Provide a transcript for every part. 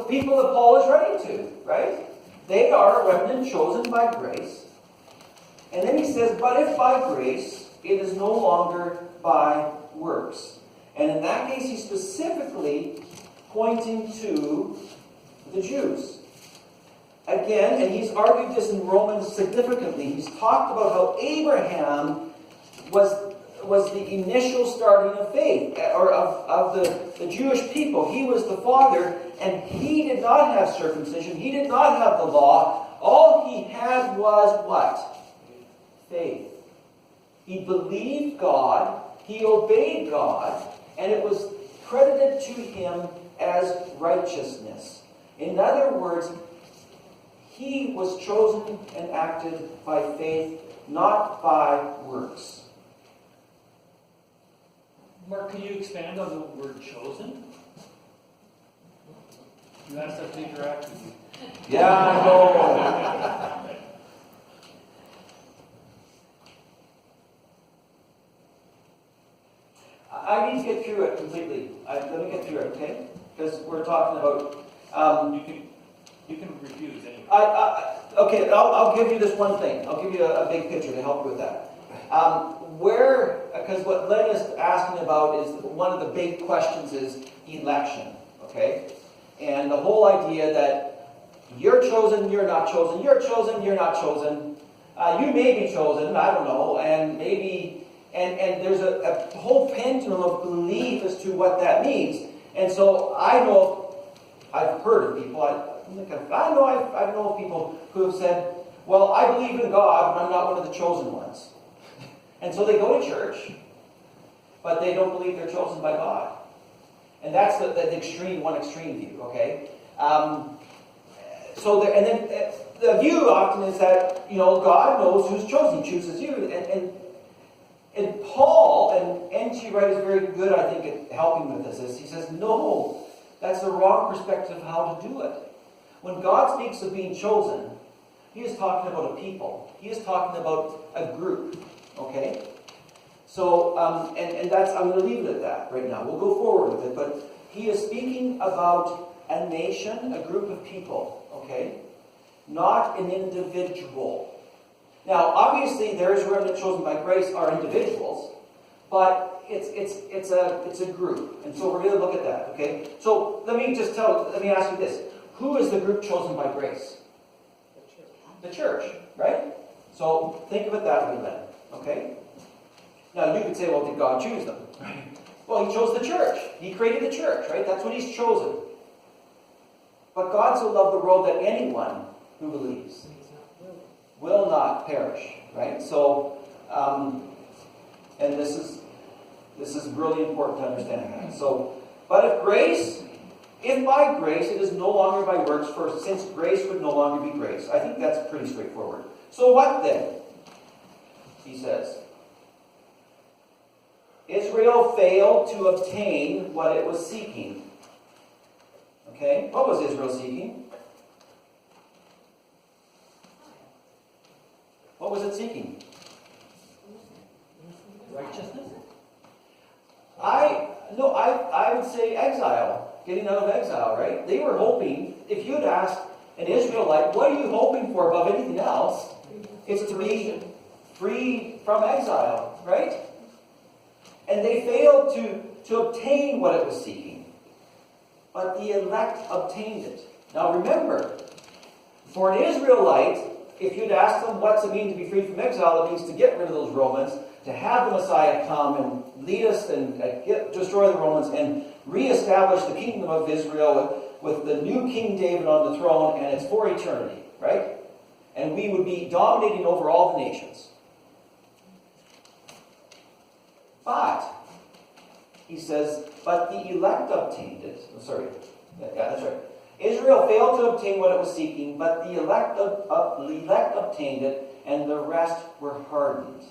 the people that Paul is writing to, right? They are a remnant chosen by grace. And then he says, but if by grace, it is no longer by works. And in that case, he's specifically pointing to the Jews. Again, and he's argued this in Romans significantly. He's talked about how Abraham was the initial starting of faith, or of the Jewish people. He was the father, and he did not have circumcision. He did not have the law. All he had was what? Faith. He believed God, he obeyed God, and it was credited to him as righteousness. In other words, he was chosen and acted by faith, not by works. Mark, can you expand on the word chosen? You asked us to interact with you. Yeah, I know. I need to get through it completely. Let me get through it, okay? Because we're talking about... You can refuse anyway. Okay, I'll give you this one thing. I'll give you a big picture to help you with that. Because what Len is asking about is one of the big questions is election, okay? And the whole idea that you're chosen, you're not chosen, you're chosen, you're not chosen. You may be chosen, I don't know, and maybe, and there's a whole pendulum of belief as to what that means. And so I know, I've heard of people, I know of people who have said, well, I believe in God, but I'm not one of the chosen ones. And so they go to church, but they don't believe they're chosen by God. And that's the one extreme view, okay? And then the view often is that, God knows who's chosen. He chooses you. And Paul, and N.T. Wright is very good, I think, at helping with this. He says, no, that's the wrong perspective of how to do it. When God speaks of being chosen, he is talking about a people. He is talking about a group. Okay? So, and that's, I'm going to leave it at that right now. We'll go forward with it. But he is speaking about a nation, a group of people. Okay? Not an individual. Now, obviously, there is a remnant chosen by grace are individuals. But it's a group. And so we're going to look at that. Okay? So let me ask you this. Who is the group chosen by grace? The church, right? So think of it that way then. Okay? Now you could say, well, did God choose them? Right? Well, he chose the church. He created the church, right? That's what he's chosen. But God so loved the world that anyone who believes will not perish, right? So, and this is really important to understand that. So, but if by grace it is no longer by works, first, since grace would no longer be grace. I think that's pretty straightforward. So what then? He says, Israel failed to obtain what it was seeking. Okay? What was Israel seeking? What was it seeking? Righteousness? I would say exile. Getting out of exile, right? They were hoping, if you'd asked an Israelite, what are you hoping for above anything else? It's to be free from exile, right? And they failed to obtain what it was seeking. But the elect obtained it. Now remember, for an Israelite, if you'd ask them what's it mean to be free from exile, it means to get rid of those Romans, to have the Messiah come and lead us and destroy the Romans and reestablish the kingdom of Israel with the new King David on the throne, and it's for eternity, right? And we would be dominating over all the nations. But, he says, but the elect obtained it. That's right. Israel failed to obtain what it was seeking, but the elect obtained it, and the rest were hardened.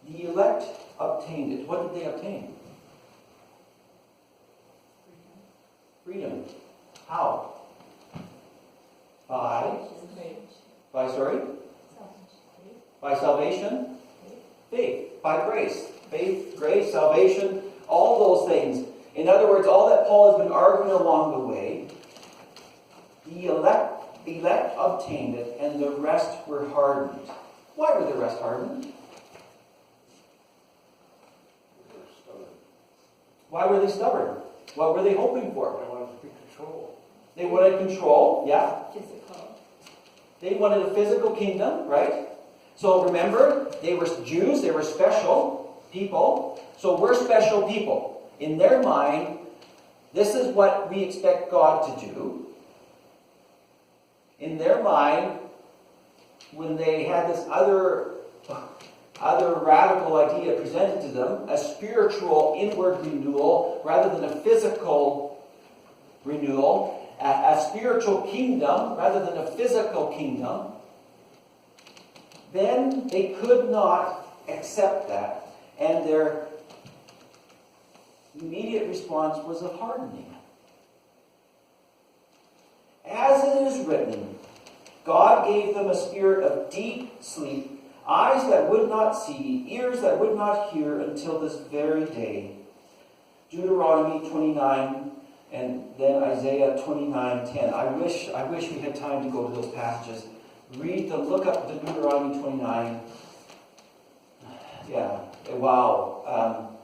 The elect obtained it. What did they obtain? Freedom. How? By salvation? Faith. By grace. Faith, grace, salvation. all those things. In other words, all that Paul has been arguing along the way, the elect obtained it, and the rest were hardened. Why were the rest hardened? Why were they stubborn? What were they hoping for? They wanted to be controlled. They wanted control, yeah. Physical. They wanted a physical kingdom, right? So remember, they were Jews, they were special people. So we're special people. In their mind, this is what we expect God to do. In their mind, when they had this other radical idea presented to them, a spiritual inward renewal rather than a physical renewal, a spiritual kingdom rather than a physical kingdom, then they could not accept that. And their immediate response was of hardening. As it is written, God gave them a spirit of deep sleep, eyes that would not see, ears that would not hear until this very day. Deuteronomy 29 and then Isaiah 29:10. I wish we had time to go to those passages. Read them, look up the Deuteronomy 29. Yeah, wow.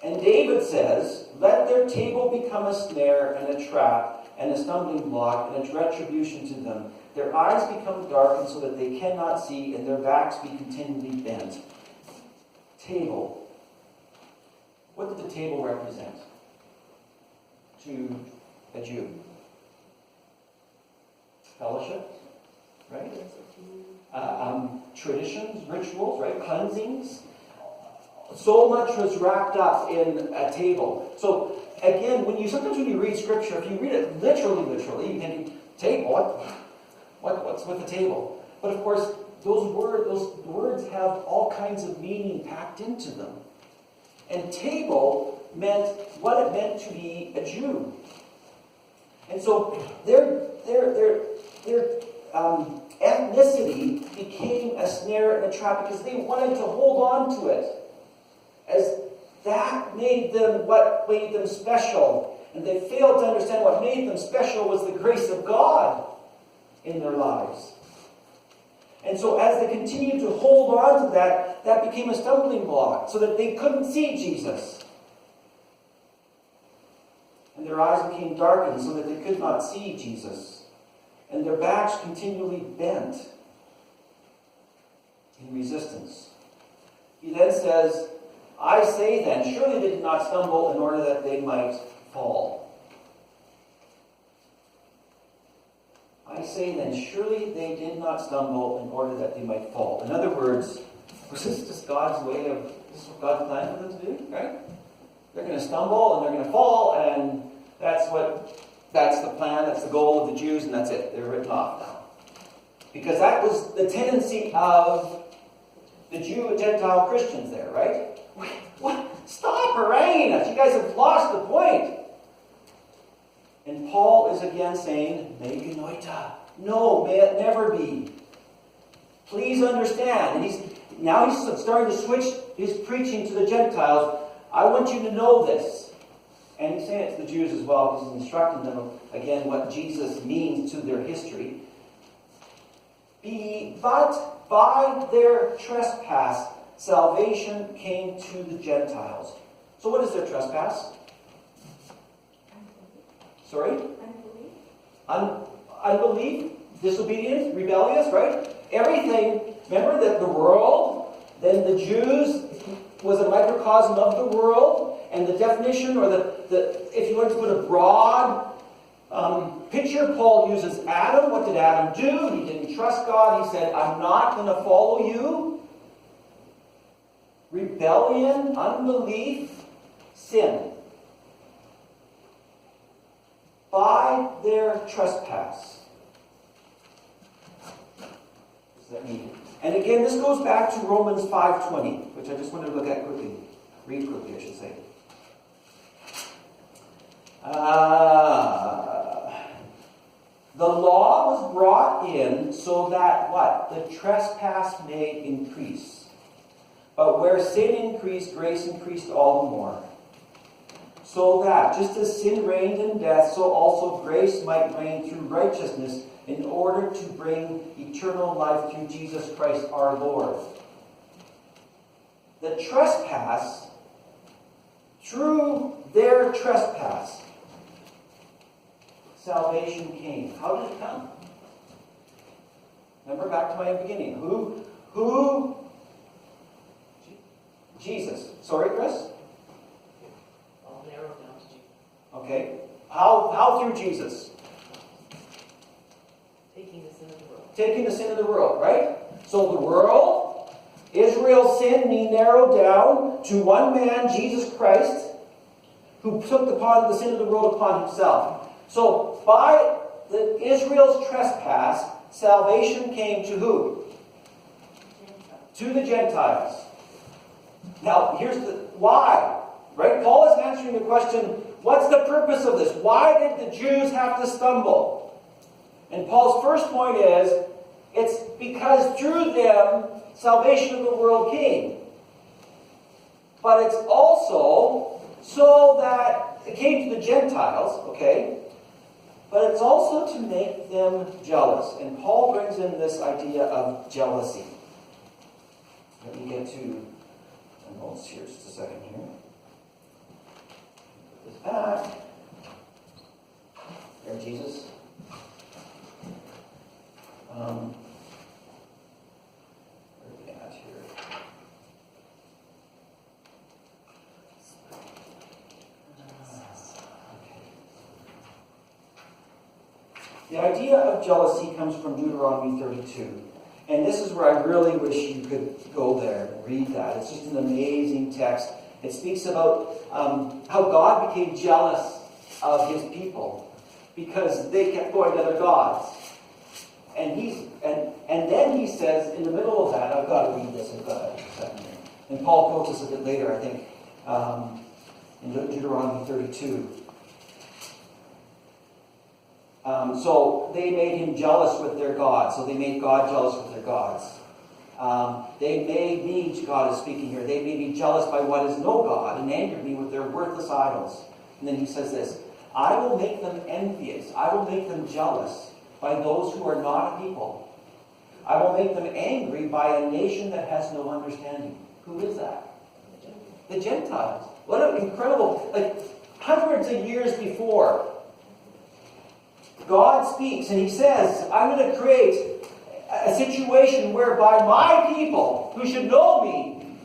And David says, let their table become a snare and a trap and a stumbling block and a retribution to them. Their eyes become darkened so that they cannot see, and their backs be continually bent. Table. What did the table represent to a Jew? Fellowship, right? Traditions, rituals, right? Cleansings. So much was wrapped up in a table. So again, sometimes when you read Scripture, if you read it literally, you think, table, what's with the table? But of course, those words have all kinds of meaning packed into them. And table meant what it meant to be a Jew. And so their ethnicity became a snare and a trap because they wanted to hold on to it, as that made them what made them special. And they failed to understand what made them special was the grace of God in their lives. And so as they continued to hold on to that, that became a stumbling block so that they couldn't see Jesus. And their eyes became darkened so that they could not see Jesus. And their backs continually bent in resistance. He then says, I say then, surely they did not stumble in order that they might fall. I say then, surely they did not stumble in order that they might fall. In other words, was this just God's way of, this is what God's plan for them to do, right? They're going to stumble and they're going to fall, and that's the plan, that's the goal of the Jews, and that's it. They're written off now. Because that was the tendency of the Jew and Gentile Christians there, right? What? Stop haranguing us. You guys have lost the point. And Paul is again saying, Meganoita. No, may it never be. Please understand. And he's starting to switch his preaching to the Gentiles. I want you to know this. And he's saying it to the Jews as well, because he's instructing them, again, what Jesus means to their history. But by their trespass, salvation came to the Gentiles. So what is their trespass? Sorry? Unbelief, disobedience, rebellious, right? Everything. Remember that the world, then the Jews, was a microcosm of the world, and the definition, or if you want to put a broad picture, Paul uses Adam. What did Adam do? He didn't trust God. He said, I'm not going to follow you. Rebellion, unbelief, sin. By their trespass. What does that mean? And again, this goes back to Romans 5:20, which I just wanted to look at quickly. Read quickly, I should say. The law was brought in so that what? The trespass may increase. But where sin increased, grace increased all the more. So that, just as sin reigned in death, so also grace might reign through righteousness in order to bring eternal life through Jesus Christ our Lord. The trespass, through their trespass, salvation came. How did it come? Remember back to my beginning. Who? Jesus. Sorry, Chris? I'll narrow it down to Jesus. Okay. How through Jesus? Taking the sin of the world. Taking the sin of the world, right? So the world, Israel's sin being narrowed down to one man, Jesus Christ, who took upon the sin of the world upon himself. So by Israel's trespass, salvation came to who? To the Gentiles. Now, here's the why, right? Paul is answering the question, what's the purpose of this? Why did the Jews have to stumble? And Paul's first point is, it's because through them, salvation of the world came. But it's also so that it came to the Gentiles, okay? But it's also to make them jealous. And Paul brings in this idea of jealousy. Let me get to the notes here just a second here. Put this back. There, Jesus. Where are we at here? The idea of jealousy comes from Deuteronomy 32. And this is where I really wish you could go there and read that. It's just an amazing text. It speaks about how God became jealous of his people because they kept going to other gods. And then he says, in the middle of that, I've got to read this, I've got a second here. And Paul quotes this a bit later, I think, in Deuteronomy 32. So they made him jealous with their gods. So they made God jealous with their gods. They made me, God is speaking here, they made me jealous by what is no God and angered me with their worthless idols. And then he says this, I will make them envious. I will make them jealous by those who are not a people. I will make them angry by a nation that has no understanding. Who is that? The Gentiles. What an incredible, hundreds of years before, God speaks and he says, I'm going to create a situation whereby my people, who should know me,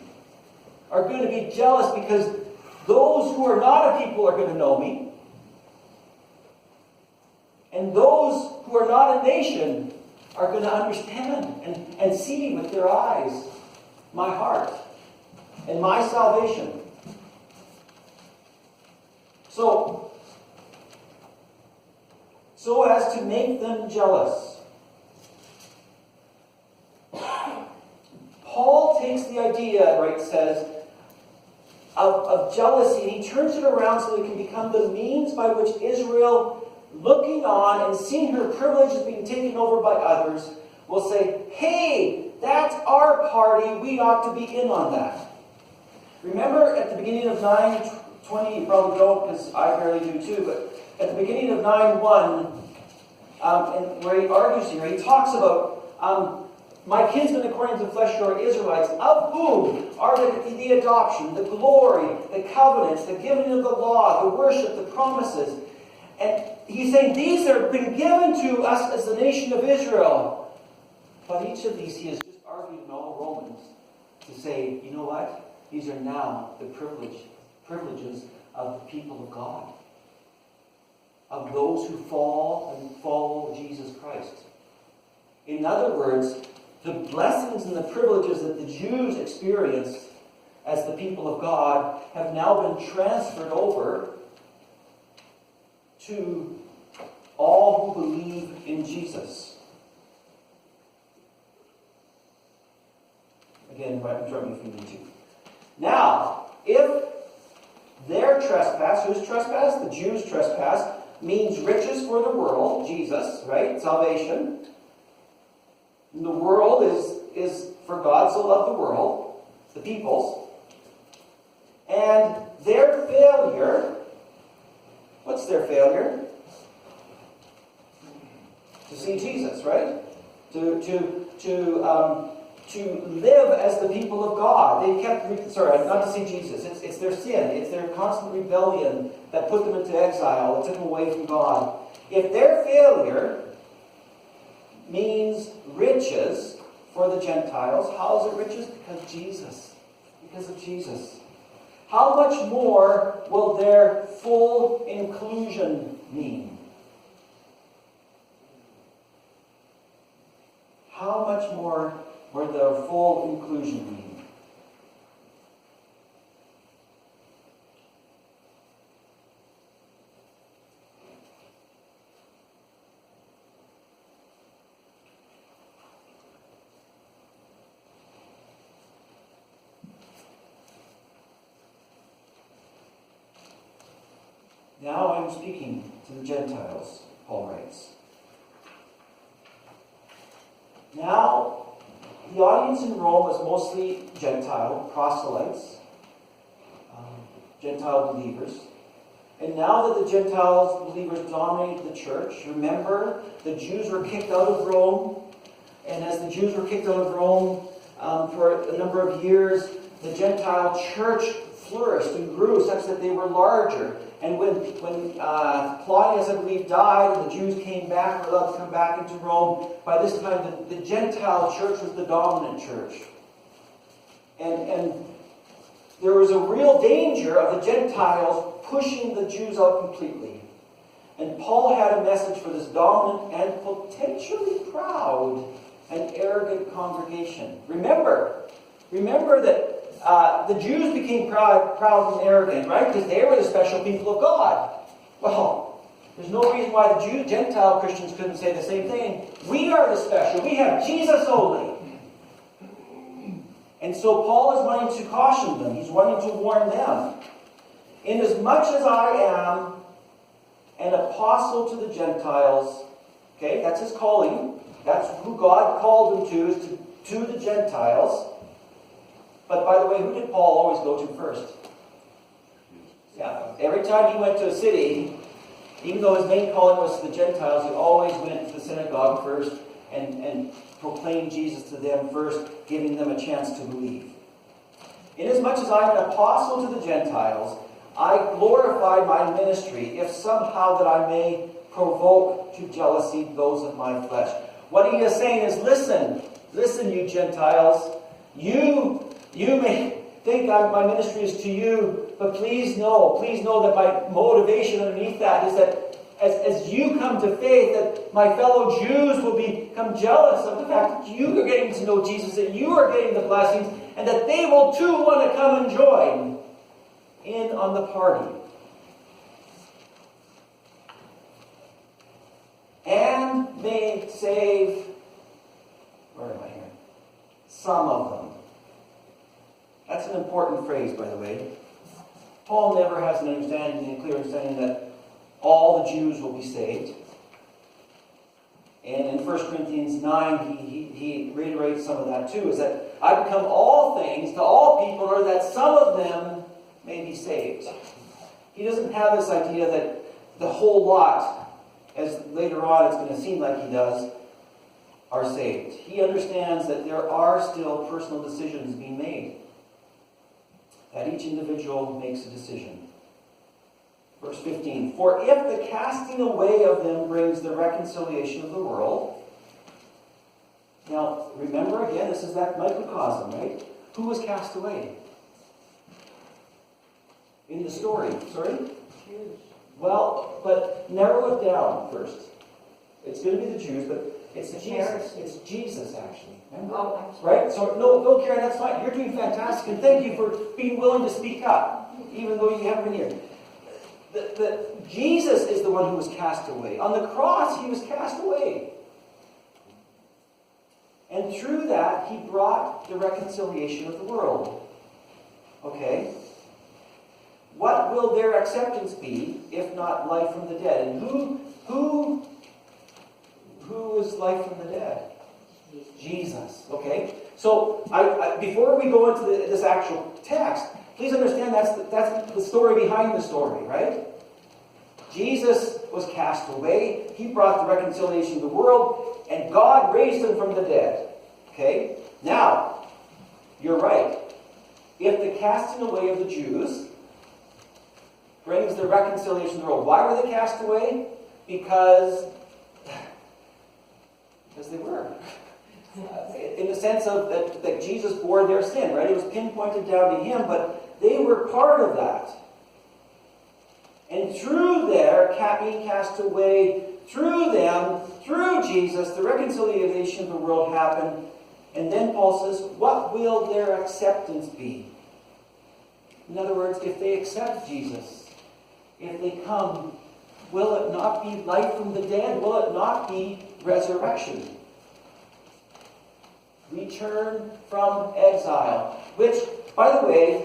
are going to be jealous because those who are not a people are going to know me. And those who are not a nation are going to understand and see with their eyes my heart and my salvation. So as to make them jealous. Paul takes the idea, right, says, of jealousy, and he turns it around so that it can become the means by which Israel, looking on and seeing her privileges being taken over by others, will say, hey, that's our party, we ought to be in on that. Remember at the beginning of 9:20, you probably don't because I barely do too, but at the beginning of 9:1, and where he argues here, he talks about my kinsmen according to the flesh are Israelites, of whom are the adoption, the glory, the covenants, the giving of the law, the worship, the promises. And he's saying these have been given to us as the nation of Israel. But each of these he has just argued in all Romans to say, you know what? These are now the privileges of the people of God. Of those who fall and follow Jesus Christ. In other words, the blessings and the privileges that the Jews experienced as the people of God have now been transferred over to all who believe in Jesus. Again, join me if you need to. Now, if their trespass, whose trespass? The Jews' trespass, means riches for the world, Jesus, right? Salvation. And the world is for God so loved the world. the peoples. And their failure, what's their failure? To see Jesus, right? To live as the people of God. They kept, not to see Jesus. It's their sin. It's their constant rebellion that put them into exile, that took them away from God. If their failure means riches for the Gentiles, how is it riches? Because Jesus. Because of Jesus. How much more will their full inclusion mean? How much more will their full inclusion mean? Now I'm speaking to the Gentiles, Paul writes. Now, the audience in Rome was mostly Gentile proselytes, Gentile believers. And now that the Gentile believers dominated the church, remember, the Jews were kicked out of Rome. And as the Jews were kicked out of Rome for a number of years, the Gentile church flourished and grew such that they were larger. And when Claudius, I believe, died and the Jews came back, were allowed to come back into Rome, by this time the Gentile church was the dominant church. And there was a real danger of the Gentiles pushing the Jews out completely. And Paul had a message for this dominant and potentially proud and arrogant congregation. Remember that the Jews became proud and arrogant, right? Because they were the special people of God. Well, there's no reason why the Gentile Christians couldn't say the same thing. We are the special. We have Jesus only. And so Paul is wanting to caution them. He's wanting to warn them. Inasmuch as I am an apostle to the Gentiles, okay, that's his calling. That's who God called him to, is to the Gentiles. But by the way, who did Paul always go to first? Yeah, every time he went to a city, even though his main calling was to the Gentiles, he always went to the synagogue first and proclaimed Jesus to them first, giving them a chance to believe. Inasmuch as I am an apostle to the Gentiles, I glorify my ministry, if somehow that I may provoke to jealousy those of my flesh. What he is saying is, listen, you Gentiles, you may think my ministry is to you, but please know that my motivation underneath that is that as you come to faith, that my fellow Jews will become jealous of the fact that you are getting to know Jesus, that you are getting the blessings, and that they will too want to come and join in on the party. And may save, where am I here? Some of them. That's an important phrase, by the way. Paul never has a clear understanding that all the Jews will be saved. And in 1 Corinthians 9, he reiterates some of that too, is that I become all things to all people in order that some of them may be saved. He doesn't have this idea that the whole lot, as later on it's going to seem like he does, are saved. He understands that there are still personal decisions being made. That each individual makes a decision. Verse 15, for if the casting away of them brings the reconciliation of the world. Now, remember again, this is that microcosm, right? Who was cast away? In the story, sorry? Well, but narrow it down first. It's going to be the Jews, but it's Jesus. It's Jesus, actually. Remember? Oh, right? So, no, Karen, that's fine. You're doing fantastic, and thank you for being willing to speak up, even though you haven't been here. Jesus is the one who was cast away. On the cross, he was cast away. And through that, he brought the reconciliation of the world. Okay? What will their acceptance be, if not life from the dead? And who is life from the dead? Jesus. Okay? So, before we go into this actual text, please understand that's the story behind the story, right? Jesus was cast away. He brought the reconciliation of the world, and God raised him from the dead. Okay? Now, you're right. If the casting away of the Jews brings the reconciliation of the world, why were they cast away? Because they were. In the sense of that Jesus bore their sin, right? It was pinpointed down to him, but they were part of that. And through their being cast away, through them, through Jesus, the reconciliation of the world happened. And then Paul says, what will their acceptance be? In other words, if they accept Jesus, if they come, will it not be life from the dead? Will it not be resurrection? Return from exile. Which, by the way,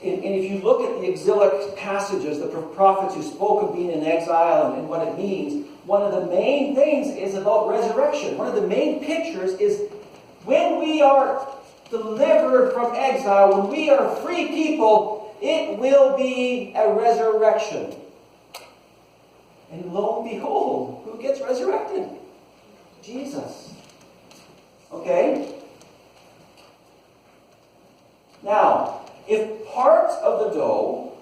and if you look at the exilic passages, the prophets who spoke of being in exile and what it means, one of the main things is about resurrection. One of the main pictures is when we are delivered from exile, when we are free people, it will be a resurrection. And lo and behold, who gets resurrected? Jesus. Okay? Now, if part of the dough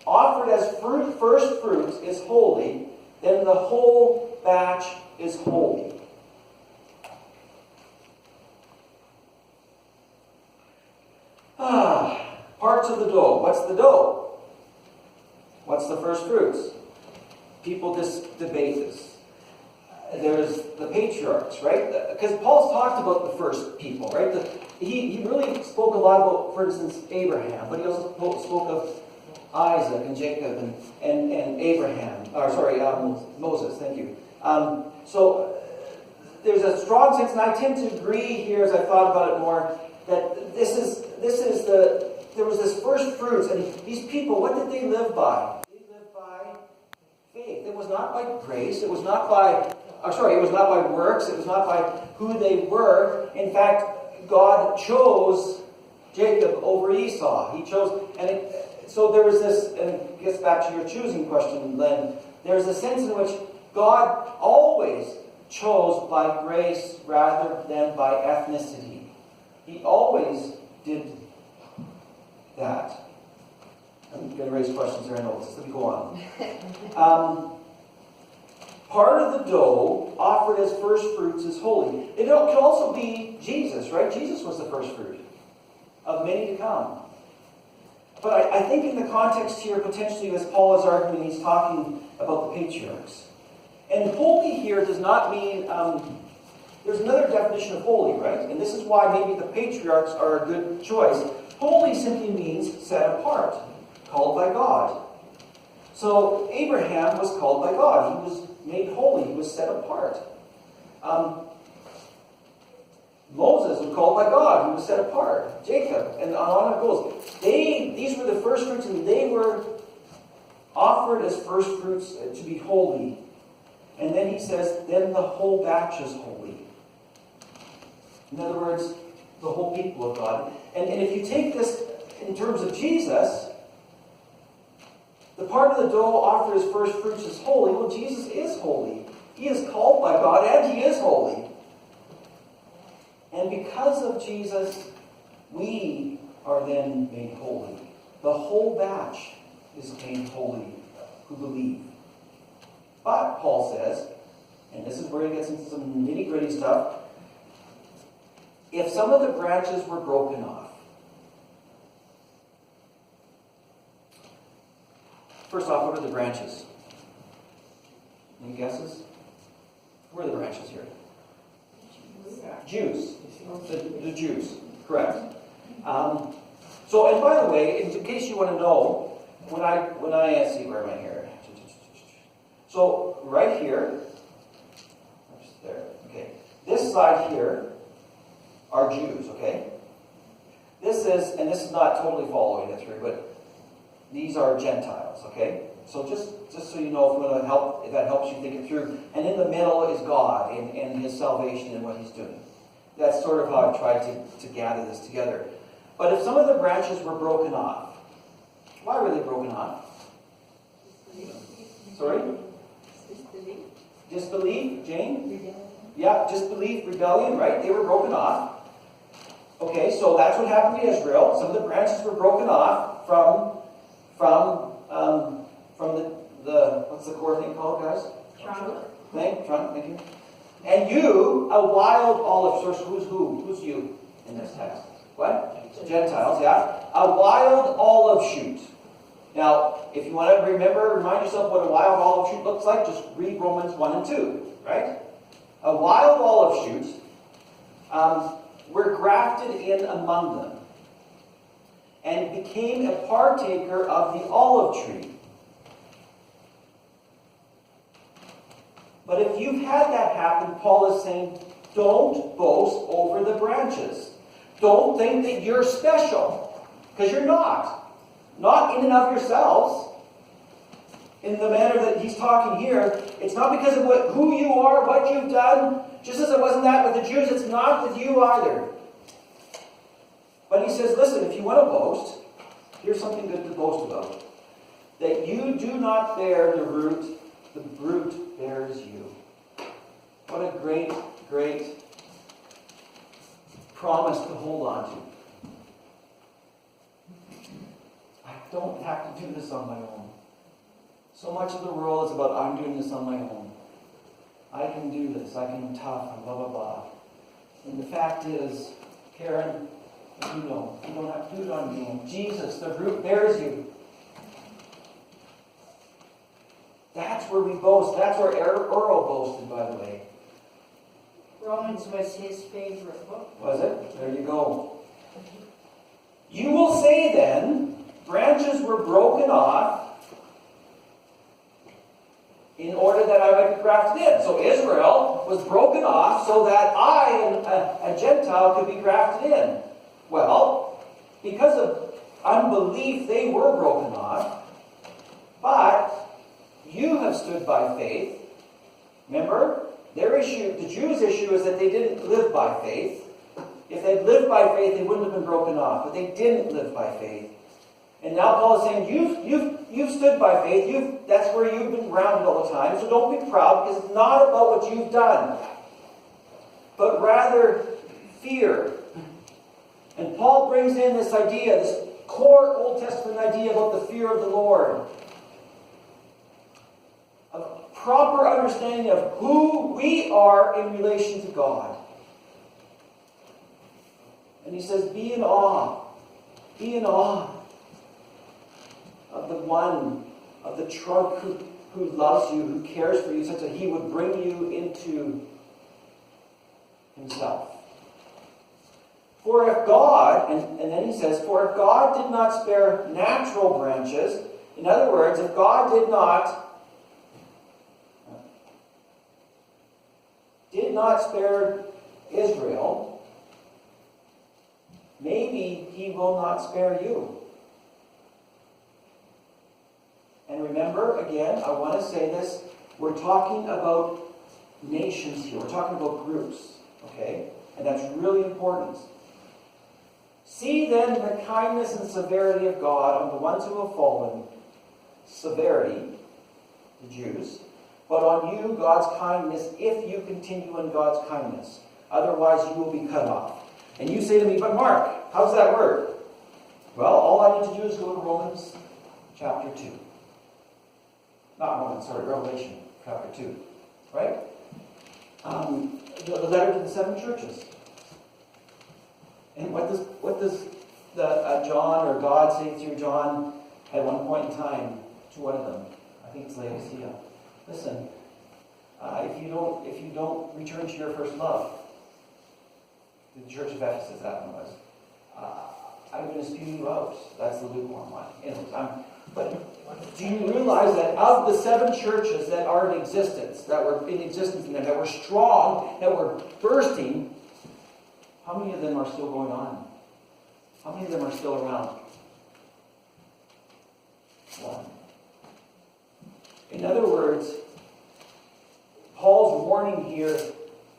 offered as first fruits is holy, then the whole batch is holy. Parts of the dough. What's the dough? What's the first fruits? People debate this. There's the patriarchs, right? Because Paul's talked about the first people, right? He really spoke a lot about, for instance, Abraham, but he also spoke of Isaac and Jacob and Abraham. Moses, thank you. So there's a strong sense, and I tend to agree here as I thought about it more, that there was this first fruits, and these people, what did they live by? They lived by faith. It was not by grace. It was not by works. It was not by who they were. In fact, God chose Jacob over Esau. He chose, so there was this, and it gets back to your choosing question, Len. There's a sense in which God always chose by grace rather than by ethnicity. He always did that. I'm going to raise questions there, I know. Let me go on. Part of the dough offered as first fruits is holy. It can also be Jesus, right? Jesus was the first fruit of many to come. But I think in the context here, potentially, as Paul is arguing, he's talking about the patriarchs. And holy here does not mean, there's another definition of holy, right? And this is why maybe the patriarchs are a good choice. Holy simply means set apart, called by God. So Abraham was called by God. He was made holy. He was set apart. Moses was called by God. He was set apart. Jacob, and on it goes. These were the first fruits, and they were offered as first fruits to be holy. And then he says, then the whole batch is holy. In other words, the whole people of God. And if you take this in terms of Jesus, the part of the dough offered as first fruits is holy. Well, Jesus is holy. He is called by God, and he is holy. And because of Jesus, we are then made holy. The whole batch is made holy who believe. But, Paul says, and this is where he gets into some nitty-gritty stuff, if some of the branches were broken off. First off, what are the branches? Any guesses? Where are the branches here? Jews. The Jews. Correct. So, and by the way, in case you want to know, when I see, where am I here? So, right here, there, okay. This side here are Jews, okay? This is not totally following it through, but these are Gentiles, okay? So just so you know, if that helps you think it through. And in the middle is God and his salvation and what he's doing. That's sort of how I tried to gather this together. But if some of the branches were broken off, why were they broken off? Sorry? Disbelief, Jane? Yeah, disbelief, rebellion, right? They were broken off. Okay, so that's what happened to Israel. Some of the branches were broken off from the what's the core thing called, guys? Trunk, thank you. And you, a wild olive source. Who's who? Who's you in this text? What? Gentiles, yeah. A wild olive shoot. Now, if you want to remind yourself what a wild olive shoot looks like, just read Romans 1 and 2, right? A wild olive shoot, were grafted in among them and became a partaker of the olive tree. But if you've had that happen, Paul is saying, don't boast over the branches. Don't think that you're special, because you're not. Not in and of yourselves. In the manner that he's talking here, it's not because of who you are, what you've done. Just as it wasn't that with the Jews, it's not with you either. But he says, listen, if you want to boast, here's something good to boast about. That you do not bear the root bears you. What a great, great promise to hold on to. I don't have to do this on my own. So much of the world is about, I'm doing this on my own. I can do this. I can be tough and blah, blah, blah. And the fact is, Karen, you know, you don't have to do it on your own. Jesus, the root bears you. That's where we boast. That's where Earl boasted, by the way. Romans was his favorite book. Was it? There you go. You will say then, branches were broken off in order that I might be grafted in. So Israel was broken off so that I, a Gentile, could be grafted in. Well, because of unbelief, they were broken off. But you have stood by faith. Remember? Their issue, the Jews' issue, is that they didn't live by faith. If they'd lived by faith, they wouldn't have been broken off. But they didn't live by faith. And now Paul is saying, you've stood by faith. That's where you've been grounded all the time. So don't be proud, because it's not about what you've done, but rather fear. And Paul brings in this idea, this core Old Testament idea about the fear of the Lord. A proper understanding of who we are in relation to God. And he says, be in awe. Be in awe of the one, of the trunk who loves you, who cares for you, such that he would bring you into himself. For if God, and then he says, for if God did not spare natural branches, in other words, if God did not spare Israel, maybe he will not spare you. And remember, again, I want to say this, we're talking about nations here. We're talking about groups, okay? And that's really important. See then the kindness and severity of God on the ones who have fallen. Severity, the Jews. But on you, God's kindness, if you continue in God's kindness. Otherwise, you will be cut off. And you say to me, but Mark, how does that work? Well, all I need to do is go to Romans chapter 2. Not Romans, sorry, Revelation chapter 2. Right? The letter to the 7 churches. And what does John or God say through John at one point in time to one of them? I think it's Laodicea. Listen, if you don't return to your first love, the church of Ephesus, that one was, I'm going to spew you out. That's the lukewarm one. Anyways, but do you realize that of the 7 churches that are in existence, that were in existence in them, that were strong, that were bursting, how many of them are still going on? How many of them are still around? 1. In other words, Paul's warning here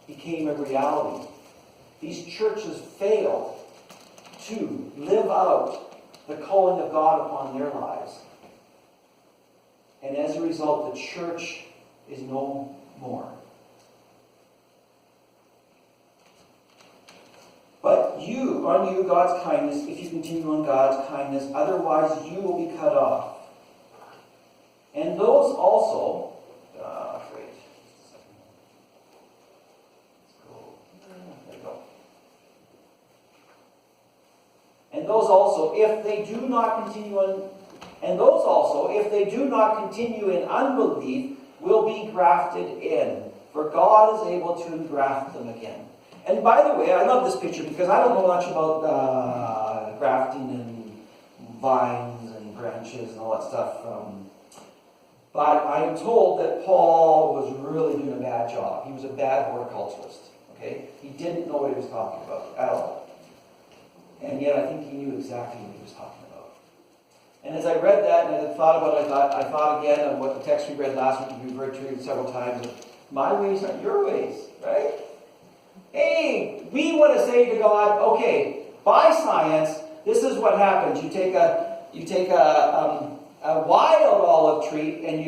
became a reality. these churches failed to live out the calling of God upon their lives. And as a result, the church is no more. But on you, God's kindness, if you continue on God's kindness, otherwise you will be cut off. And those also, wait, just a second. Let's go. There we go. And those also, if they do not continue in unbelief, will be grafted in, for God is able to engraft them again. And by the way, I love this picture because I don't know much about grafting and vines and branches and all that stuff. But I am told that Paul was really doing a bad job. He was a bad horticulturist. Okay? He didn't know what he was talking about at all. And yet I think he knew exactly what he was talking about. And as I read that and I thought about it, I thought again of what the text we read last week, we read to several times, my ways aren't your ways, right? Hey, we want to say to God, okay, by science, this is what happens. You take a wild olive tree and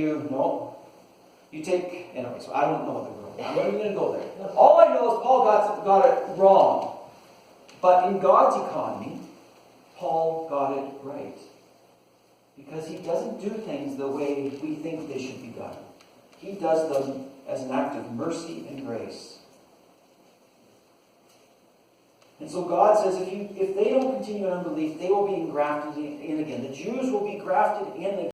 so I don't know the rule. I'm not even going to go there. All I know is Paul got it wrong. But in God's economy, Paul got it right. Because he doesn't do things the way we think they should be done. He does them as an act of mercy and grace. And so God says, if they don't continue in unbelief, they will be engrafted in again. The Jews will be grafted in again.